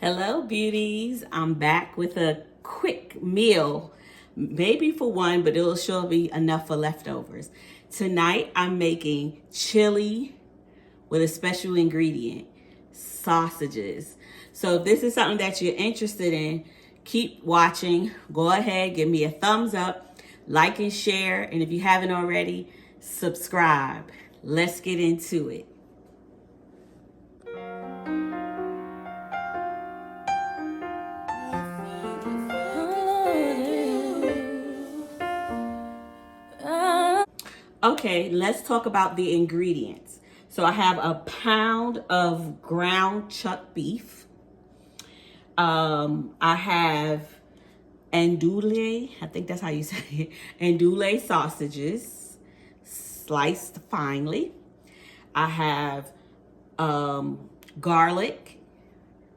Hello, beauties. I'm back with a quick meal, maybe for one, but it'll sure be enough for leftovers. Tonight, I'm making chili with a special ingredient, sausages. So if this is something that you're interested in, keep watching. Go ahead, give me a thumbs up, like and share, and if you haven't already, subscribe. Let's get into it. Okay, let's talk about the ingredients. So I have a pound of ground chuck beef. I have andouille, I think that's how you say it, andouille sausages, sliced finely. I have garlic,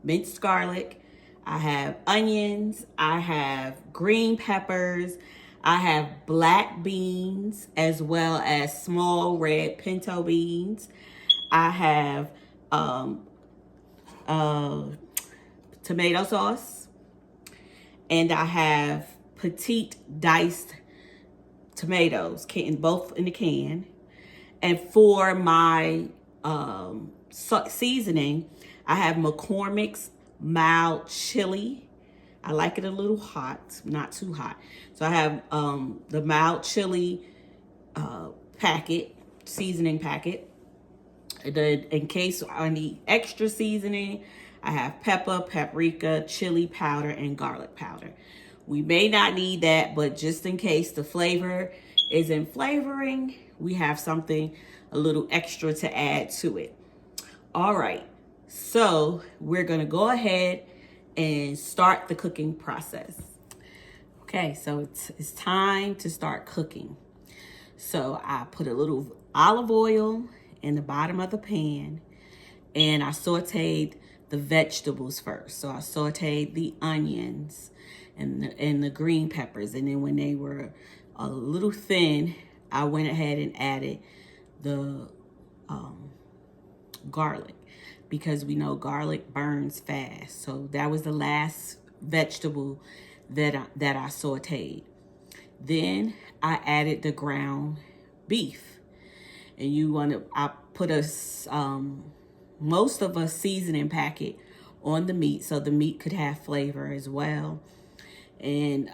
minced garlic. I have onions. I have green peppers. I have black beans as well as small red pinto beans. I have uh, tomato sauce. And I have petite diced tomatoes, both in the can. And for my seasoning, I have McCormick's mild chili. I like it a little hot, not too hot. So I have the mild chili packet, seasoning packet. In case I need extra seasoning, I have pepper, paprika, chili powder, and garlic powder. We may not need that, but just in case the flavor isn't flavoring, we have something a little extra to add to it. All right, so we're gonna go ahead and start the cooking process. Okay, so it's time to start cooking. So I put a little olive oil in the bottom of the pan and I sauteed the vegetables first. So I sauteed the onions and the green peppers. And then when they were a little thin, I went ahead and added the garlic because we know garlic burns fast. So that was the last vegetable that I sauteed. Then I added the ground beef, and I put most of a seasoning packet on the meat so the meat could have flavor as well, and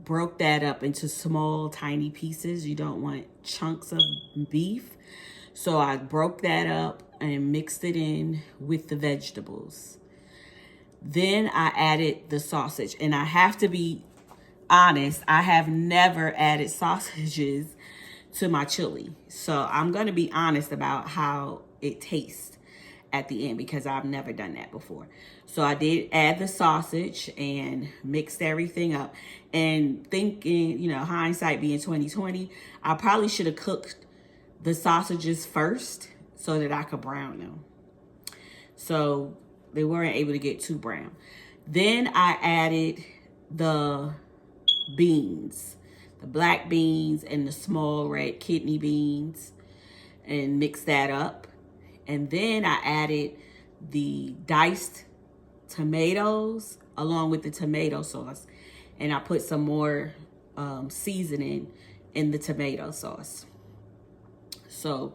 broke that up into small tiny pieces. You don't want chunks of beef, so I broke that up and mixed it in with the vegetables. Then I added the sausage, and I have to be honest, I have never added sausages to my chili. So I'm going to be honest about how it tastes at the end because I've never done that before. So I did add the sausage and mixed everything up. And thinking, hindsight being 2020, I probably should have cooked the sausages first so that I could brown them. So they weren't able to get too brown. Then I added the beans, the black beans and the small red kidney beans, and mix that up. And then I added the diced tomatoes along with the tomato sauce, and I put some more seasoning in the tomato sauce. So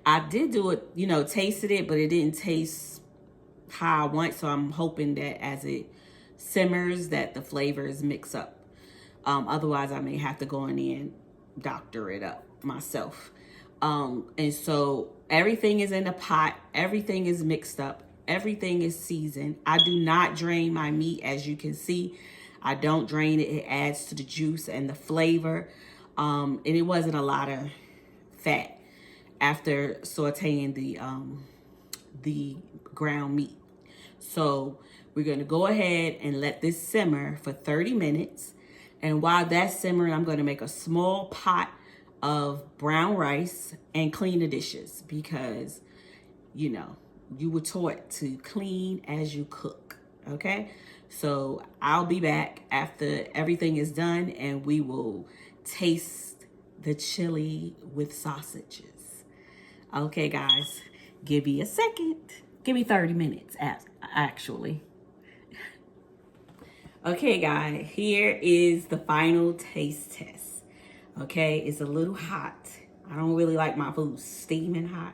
I did do it, tasted it, but it didn't taste how I want. So I'm hoping that as it simmers that the flavors mix up. Otherwise, I may have to go in there and doctor it up myself. And so everything is in the pot. Everything is mixed up. Everything is seasoned. I do not drain my meat, as you can see. I don't drain it. It adds to the juice and the flavor. And it wasn't a lot of fat after sauteing the ground meat. So we're going to go ahead and let this simmer for 30 minutes. And while that's simmering, I'm going to make a small pot of brown rice and clean the dishes because, you were taught to clean as you cook, okay? So I'll be back after everything is done and we will taste the chili with sausages. Okay, guys, give me a second. Give me 30 minutes, actually. Okay, guys, here is the final taste test. Okay, it's a little hot. I don't really like my food steaming hot,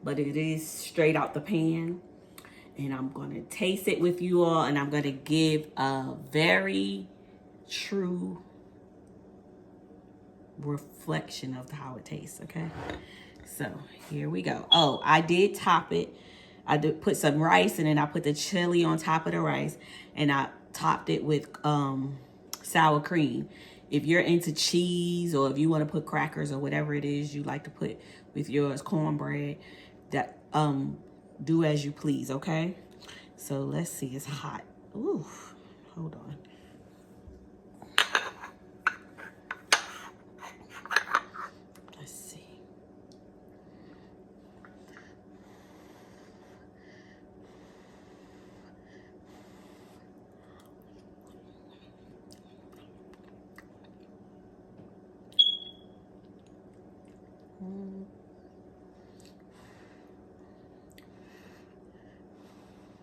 but it is straight out the pan. And I'm going to taste it with you all, and I'm going to give a very true reflection of how it tastes, okay? So here we go. Oh, I did top it. I did put some rice, and then I put the chili on top of the rice, and I topped it with sour cream. If you're into cheese, or if you want to put crackers or whatever it is you like to put with yours, cornbread, that do as you please, okay? So let's see, it's hot. Ooh, hold on. Let's see.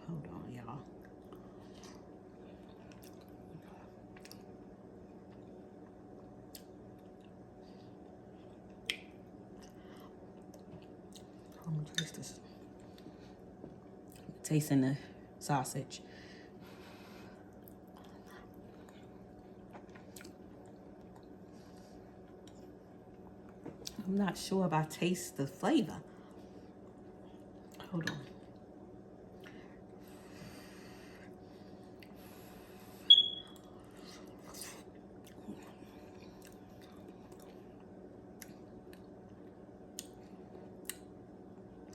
Hold on, y'all. I'm gonna taste this. Tasting the sausage. I'm not sure if I taste the flavor. Hold on.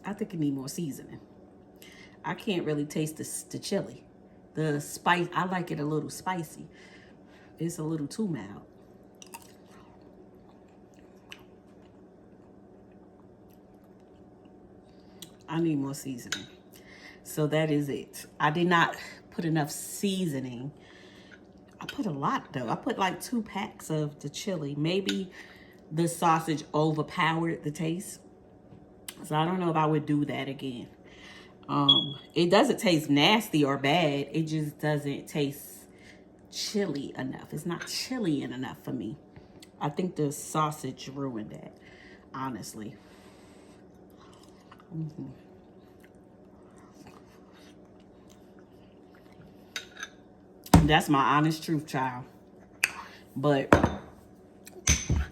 I think it need more seasoning. I can't really taste the chili. The spice, I like it a little spicy. It's a little too mild. I need more seasoning. So that is it. I did not put enough seasoning. I put a lot though. I put like 2 packs of the chili. Maybe the sausage overpowered the taste. So I don't know if I would do that again. It doesn't taste nasty or bad. It just doesn't taste chili enough. It's not chili enough for me. I think the sausage ruined that, honestly. That's my honest truth, child. But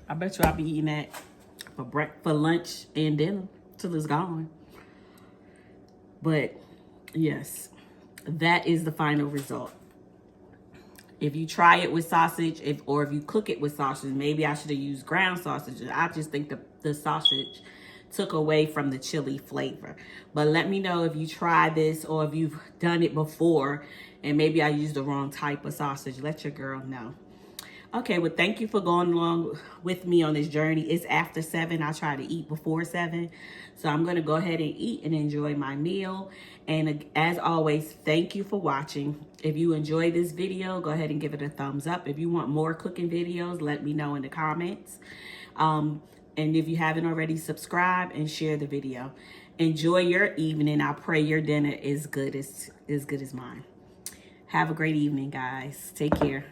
I bet you I'll be eating that for breakfast, for lunch, and dinner till it's gone. But yes, that is the final result. If you try it with sausage, or if you cook it with sausage, maybe I should have used ground sausage. I just think the sausage took away from the chili flavor. But let me know if you try this, or if you've done it before and maybe I used the wrong type of sausage. Let your girl know. Okay, well, thank you for going along with me on this journey. It's after 7. I try to eat before 7. So I'm going to go ahead and eat and enjoy my meal. And as always, thank you for watching. If you enjoyed this video, go ahead and give it a thumbs up. If you want more cooking videos, let me know in the comments. And if you haven't already, subscribe and share the video. Enjoy your evening. I pray your dinner is good as mine. Have a great evening, guys. Take care.